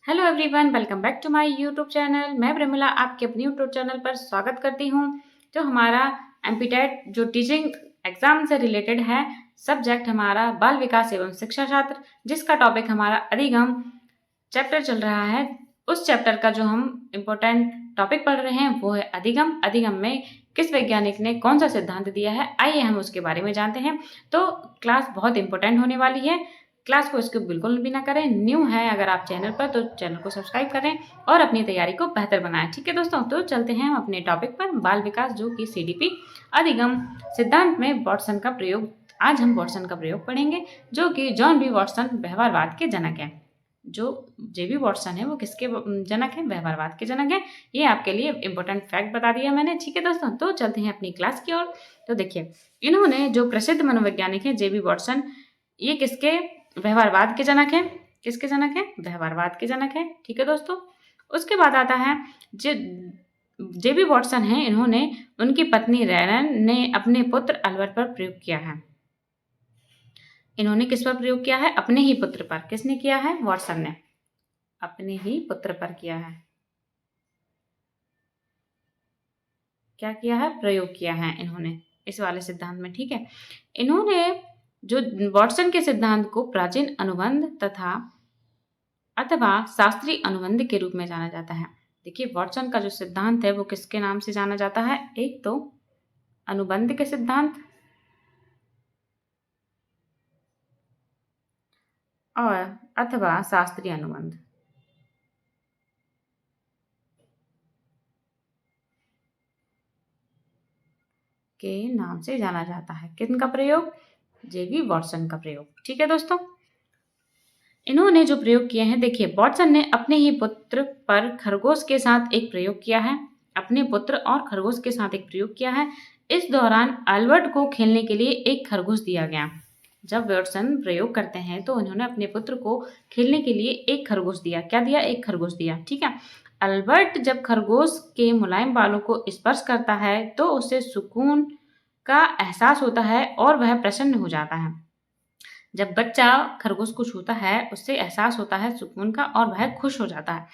Hello everyone, welcome back to my YouTube channel. मैं प्रेमिला आपके अपने यूट्यूब चैनल पर स्वागत करती हूं। तो हमारा एमपीटेट जो टीचिंग एग्जाम से रिलेटेड है, सब्जेक्ट हमारा बाल विकास एवं शिक्षा शास्त्र, जिसका टॉपिक हमारा अधिगम चैप्टर चल रहा है। उस चैप्टर का जो हम इम्पोर्टेंट टॉपिक पढ़ रहे हैं वो है अधिगम। अधिगम में किस वैज्ञानिक ने कौन सा सिद्धांत दिया है, आइए हम उसके बारे में जानते हैं। तो क्लास बहुत इंपॉर्टेंट होने वाली है। क्लास को स्किप बिल्कुल भी ना करें। न्यू है अगर आप चैनल पर, तो चैनल को सब्सक्राइब करें और अपनी तैयारी को बेहतर बनाएं। ठीक है दोस्तों, तो चलते हैं हम अपने टॉपिक पर, बाल विकास जो कि सीडीपी अधिगम सिद्धांत में वाटसन का प्रयोग। आज हम वाटसन का प्रयोग पढ़ेंगे, जो कि जॉन बी वाटसन व्यवहारवाद के जनक हैं। जो जेबी वाटसन है वो किसके जनक है? व्यवहारवाद के जनक है। ये आपके लिए इंपॉर्टेंट फैक्ट बता दिया मैंने। ठीक है दोस्तों, तो चलते हैं अपनी क्लास की ओर। तो देखिए, इन्होंने जो प्रसिद्ध मनोवैज्ञानिक है जेबी वाटसन, ये किसके व्यवहारवाद के जनक है? किसके जनक है? व्यवहारवाद के जनक है। ठीक है दोस्तों, उसके बाद आता है जेबी वाटसन है, इन्होंने उनकी पत्नी रैनन ने अपने पुत्र अल्बर्ट पर प्रयोग किया है। इन्होंने किस पर प्रयोग किया है? अपने ही पुत्र पर। किसने किया है? वाटसन ने अपने ही पुत्र पर किया है। क्या किया है? प्रयोग किया है इन्होंने इस वाले सिद्धांत में। ठीक है, इन्होंने जो वाटसन के सिद्धांत को प्राचीन अनुबंध तथा अथवा शास्त्रीय अनुबंध के रूप में जाना जाता है। देखिए, वाटसन का जो सिद्धांत है वो किसके नाम से जाना जाता है? एक तो अनुबंध के सिद्धांत और अथवा शास्त्रीय अनुबंध के नाम से जाना जाता है। किनका प्रयोग? जेबी वाटसन का प्रयोग। ठीक है दोस्तों, इन्होंने जो प्रयोग किए हैं, देखिए, वाटसन ने अपने ही पुत्र पर खरगोश के साथ एक प्रयोग किया है। अपने पुत्र और खरगोश के साथ एक प्रयोग किया है। इस दौरान अल्बर्ट को खेलने के लिए एक खरगोश दिया गया। जब वाटसन प्रयोग करते हैं तो उन्होंने अपने पुत्र को खेलने के लिए एक खरगोश दिया। क्या दिया? एक खरगोश दिया। ठीक है, अल्बर्ट जब खरगोश के मुलायम बालों को स्पर्श करता है तो उसे सुकून का एहसास होता है और वह प्रसन्न हो जाता है। जब बच्चा खरगोश को छूता है, उससे एहसास होता है सुकून का और वह खुश हो जाता है।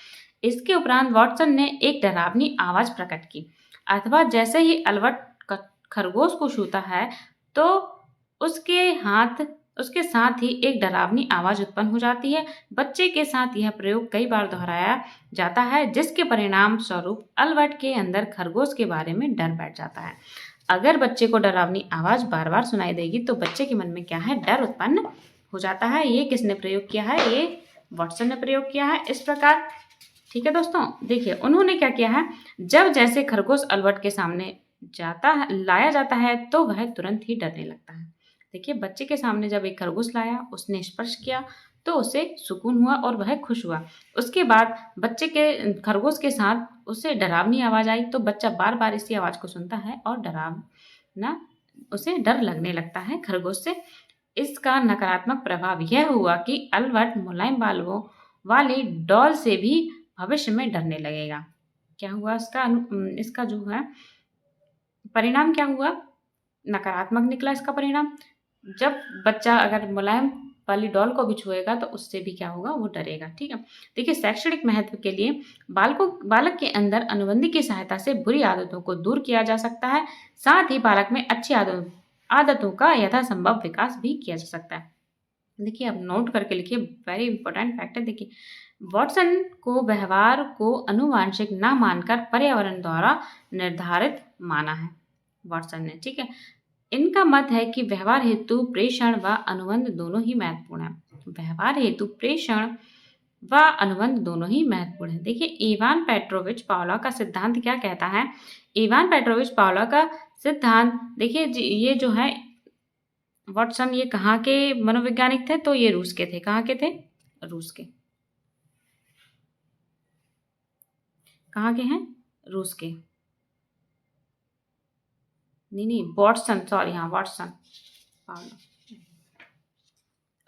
इसके उपरांत वाटसन ने एक डरावनी आवाज प्रकट की, अथवा जैसे ही अल्बर्ट खरगोश को छूता है तो उसके साथ ही एक डरावनी आवाज उत्पन्न हो जाती है। बच्चे के साथ यह प्रयोग कई बार दोहराया जाता है, जिसके परिणाम स्वरूप अल्बर्ट के अंदर खरगोश के बारे में डर बैठ जाता है। अगर बच्चे को डरावनी आवाज बार बार सुनाई देगी तो बच्चे के मन में क्या है? डर उत्पन्न हो जाता है। ये किसने प्रयोग किया है? ये वाटसन ने प्रयोग किया है इस प्रकार। ठीक है दोस्तों, देखिए, उन्होंने क्या किया है, जब जैसे खरगोश अल्बर्ट के सामने लाया जाता है तो वह तुरंत ही डरने लगता है। देखिए, बच्चे के सामने जब एक खरगोश लाया, उसने स्पर्श किया तो उसे सुकून हुआ और वह खुश हुआ। उसके बाद बच्चे के खरगोश के साथ उसे डरावनी आवाज आई तो बच्चा बार बार इसी आवाज को सुनता है और डरावना उसे डर लगने लगता है खरगोश से। इसका नकारात्मक प्रभाव यह हुआ कि अल्बर्ट मुलायम बालों वाली डॉल से भी भविष्य में डरने लगेगा। क्या हुआ? इसका जो है परिणाम क्या हुआ? नकारात्मक निकला इसका परिणाम। जब बच्चा अगर मुलायम वाली डॉल को भी छुएगा तो उससे भी क्या होगा? वो डरेगा। ठीक है, देखिए, शैक्षणिक महत्व के लिए बालक के अंदर अनुबंधी की सहायता से बुरी आदतों को दूर किया जा सकता है। साथ ही बालक में अच्छी आदतों का यथासंभव विकास भी किया जा सकता है। देखिए, अब नोट करके लिखिए, वेरी इंपॉर्टेंट फैक्ट है। देखिए, वाटसन को व्यवहार को अनुवांशिक न मानकर पर्यावरण द्वारा निर्धारित माना है वाटसन ने। ठीक है, इनका मत है कि व्यवहार हेतु प्रेषण व अनुबंध दोनों ही महत्वपूर्ण है। व्यवहार हेतु प्रेषण व अनुबंध दोनों ही महत्वपूर्ण है। देखिए, इवान पेट्रोविच पावला का सिद्धांत क्या कहता है? इवान पेट्रोविच पावला का सिद्धांत, देखिए ये जो है वाटसन, ये कहाँ के मनोवैज्ञानिक थे? तो ये रूस के थे। कहाँ के थे? रूस के। कहाँ के हैं? रूस के। नहीं, वाटसन, सॉरी, हाँ, वाटसन।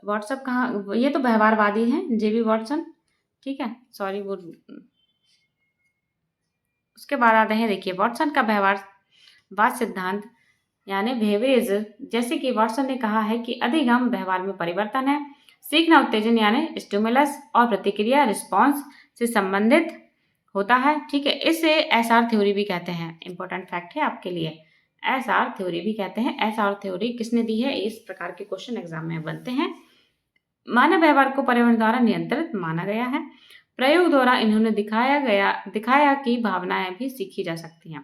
व्हाट्सअप कहाँ? ये तो व्यवहारवादी हैं, जेबी वाटसन। ठीक है, सॉरी, वो उसके बाद आते हैं। देखिए, वाटसन का व्यवहारवाद सिद्धांत यानी बिहेवियरिज्म, जैसे कि वाटसन ने कहा है कि अधिगम व्यवहार में परिवर्तन है। सीखना उत्तेजन यानी स्टिमुलस और प्रतिक्रिया रिस्पॉन्स से संबंधित होता है। ठीक है, इसे एसआर थ्योरी भी कहते हैं। इंपॉर्टेंट फैक्ट है आपके लिए, एसआर थ्योरी भी कहते हैं। एसआर थ्योरी किसने दी है? इस प्रकार के क्वेश्चन एग्जाम में बनते हैं। मानव व्यवहार को पर्यावरण द्वारा नियंत्रित माना गया है। प्रयोग द्वारा इन्होंने दिखाया कि भावनाएं भी सीखी जा सकती हैं।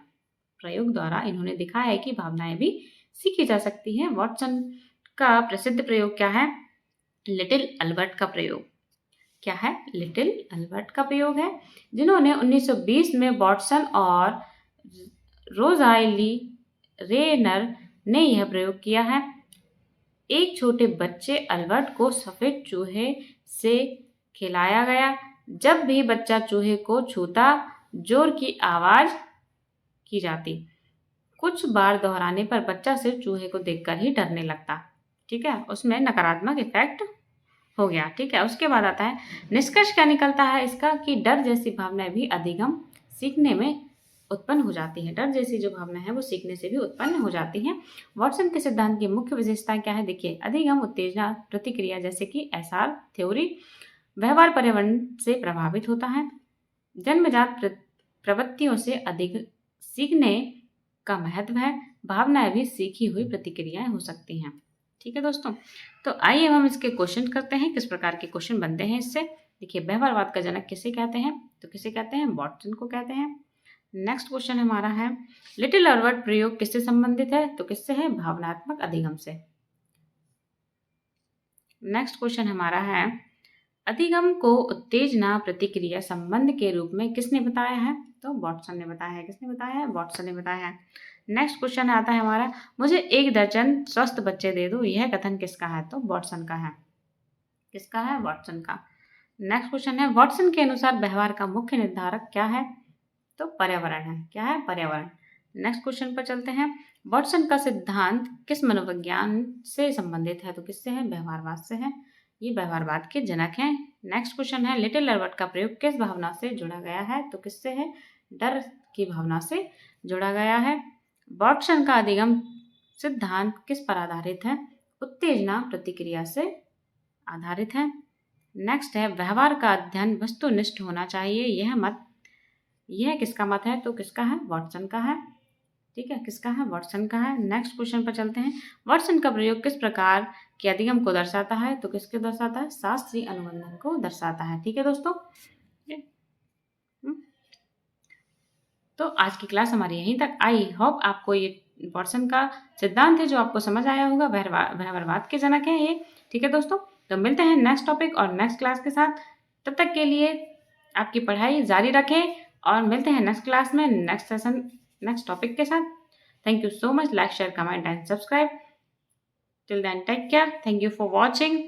प्रयोग द्वारा इन्होंने दिखाया है कि भावनाएं भी सीखी जा सकती हैं। वॉटसन का प्रसिद्ध प्रयोग क्या है? लिटिल अल्बर्ट का प्रयोग। क्या है? लिटिल अल्बर्ट का प्रयोग है, जिन्होंने 1920 में वॉटसन और रोजाइली रेनर ने यह प्रयोग किया है। एक छोटे बच्चे अल्बर्ट को सफेद चूहे से खिलाया गया। जब भी बच्चा चूहे को छूता, जोर की आवाज की जाती। कुछ बार दोहराने पर बच्चा सिर्फ चूहे को देखकर ही डरने लगता। ठीक है, उसमें नकारात्मक इफेक्ट हो गया। ठीक है, उसके बाद आता है निष्कर्ष क्या निकलता है इसका कि डर जैसी भावनाएं भी अधिगम सीखने में उत्पन्न हो जाती है। डर जैसी जो भावना है वो सीखने से भी उत्पन्न हो जाती है। वॉटसन के सिद्धांत की मुख्य विशेषता क्या है? देखिए, अधिगम उत्तेजना प्रतिक्रिया जैसे कि एसआर थ्योरी व्यवहार पर्यावरण से प्रभावित होता है। जन्मजात प्रवृत्तियों से अधिक सीखने का महत्व है। भावनाएं भी सीखी हुई प्रतिक्रियाएं हो सकती हैं। ठीक है दोस्तों, तो आइए हम इसके क्वेश्चन करते हैं। किस प्रकार के क्वेश्चन बनते हैं इससे? देखिए, व्यवहारवाद का जनक किसे कहते हैं? तो किसे कहते हैं? वॉटसन को कहते हैं। नेक्स्ट क्वेश्चन हमारा है लिटिल अल्बर्ट प्रयोग किससे संबंधित है? तो किससे है? भावनात्मक अधिगम से। नेक्स्ट क्वेश्चन हमारा है अधिगम को उत्तेजना प्रतिक्रिया संबंध के रूप में किसने बताया है? तो वॉटसन ने बताया है। किसने बताया है? वॉटसन ने बताया है। नेक्स्ट क्वेश्चन आता है हमारा मुझे 1 दर्जन स्वस्थ बच्चे दे दो, यह कथन किसका है? तो वॉटसन का है। किसका है? वॉटसन का। नेक्स्ट क्वेश्चन है वॉटसन के अनुसार व्यवहार का मुख्य निर्धारक क्या है? तो पर्यावरण है। क्या है? पर्यावरण। नेक्स्ट क्वेश्चन पर चलते हैं वॉटसन का सिद्धांत किस मनोविज्ञान से संबंधित है? तो किससे है? व्यवहारवाद से है। ये व्यवहारवाद के जनक हैं। नेक्स्ट क्वेश्चन है लिटिल अल्बर्ट का प्रयोग किस भावना से जुड़ा गया है? तो किससे है? डर की भावना से जुड़ा गया है। वॉटसन का अधिगम सिद्धांत किस पर आधारित है? उत्तेजना प्रतिक्रिया से आधारित है। नेक्स्ट है व्यवहार का अध्ययन वस्तुनिष्ठ होना चाहिए, यह किसका मत है? तो किसका है? वॉटसन का है। ठीक है, किसका है? वॉटसन का है। नेक्स्ट क्वेश्चन पर चलते हैं वॉटसन का प्रयोग किस प्रकार के अधिगम को दर्शाता है? तो किसके दर्शाता है? शास्त्रीय अनुबंधन को दर्शाता है। ठीक है दोस्तों, तो आज की क्लास हमारी यहीं तक। आई होप आपको ये वॉटसन का सिद्धांत है जो आपको समझ आया होगा। व्यवहारवाद के जनक है ये। ठीक है दोस्तों, तो मिलते हैं नेक्स्ट टॉपिक और नेक्स्ट क्लास के साथ। तब तक के लिए आपकी पढ़ाई जारी रखें और मिलते हैं नेक्स्ट क्लास में नेक्स्ट सेशन नेक्स्ट टॉपिक के साथ। Thank you so much. Like share comment and subscribe. Till then take care. Thank you for watching.